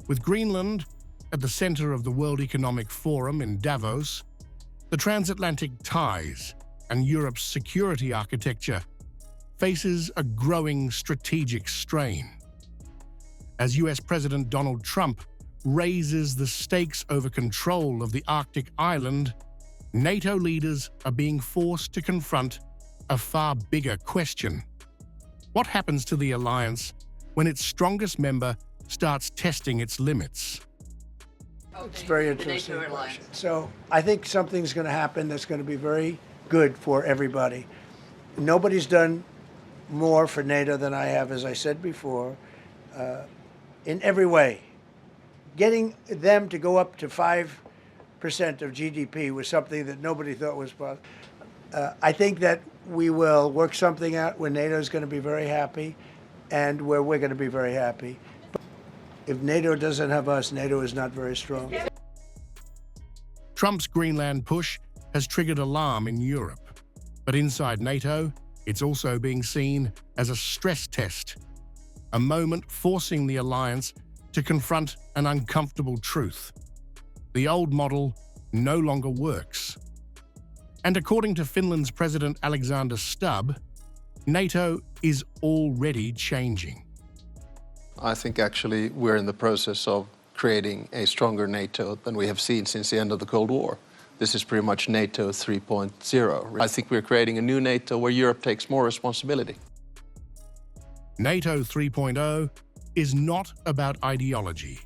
With Greenland at the center of the World Economic Forum in Davos, the transatlantic ties and Europe's security architecture faces a growing strategic strain. As US President Donald Trump raises the stakes over control of the Arctic island, NATO leaders are being forced to confront a far bigger question. What happens to the alliance when its strongest member starts testing its limits? It's a very interesting question. So I think something's going to happen that's going to be very good for everybody. Nobody's done more for NATO than I have, as I said before, in every way. Getting them to go up to 5% of GDP was something that nobody thought was possible. I think that we will work something out where NATO is going to be very happy and where we're going to be very happy. But if NATO doesn't have us, NATO is not very strong. Trump's Greenland push has triggered alarm in Europe. But inside NATO, it's also being seen as a stress test, a moment forcing the alliance to confront an uncomfortable truth. The old model no longer works. And according to Finland's President Alexander Stubb, NATO is already changing. I think actually we're in the process of creating a stronger NATO than we have seen since the end of the Cold War. This is pretty much NATO 3.0. I think we're creating a new NATO where Europe takes more responsibility. NATO 3.0 is not about ideology.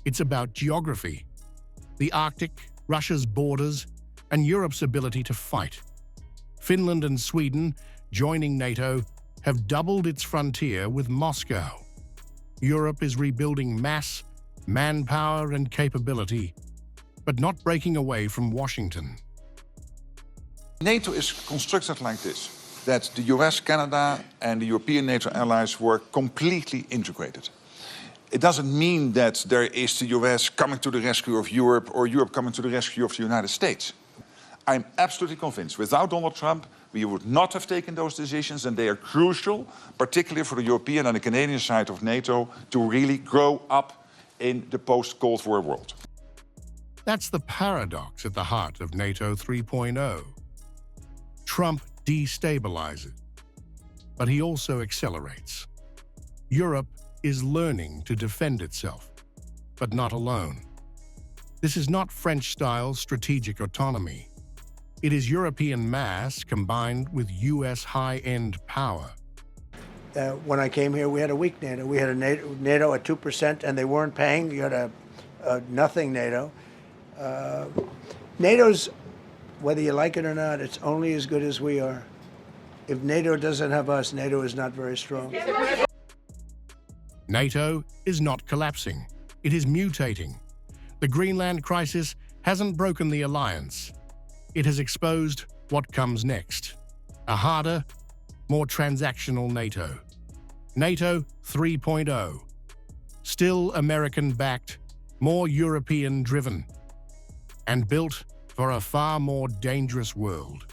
It's about geography. The Arctic, Russia's borders, and Europe's ability to fight. Finland and Sweden, joining NATO, have doubled its frontier with Moscow. Europe is rebuilding mass, manpower, and capability, but not breaking away from Washington. NATO is constructed like this, that the US, Canada, and the European NATO allies were completely integrated. It doesn't mean that there is the US coming to the rescue of Europe or Europe coming to the rescue of the United States. I'm absolutely convinced without Donald Trump, we would not have taken those decisions, and they are crucial, particularly for the European and the Canadian side of NATO, to really grow up in the post-Cold War world. That's the paradox at the heart of NATO 3.0. Trump destabilizes, but he also accelerates. Europe is learning to defend itself, but not alone. This is not French-style strategic autonomy. It is European mass combined with US high-end power. When I came here, we had a weak NATO. We had a NATO at 2%, and they weren't paying. You had a nothing NATO. NATO's, whether you like it or not, it's only as good as we are. If NATO doesn't have us, NATO is not very strong. NATO is not collapsing. It is mutating. The Greenland crisis hasn't broken the alliance. It has exposed what comes next. A harder, more transactional NATO. NATO 3.0. Still American-backed, more European-driven, and built for a far more dangerous world.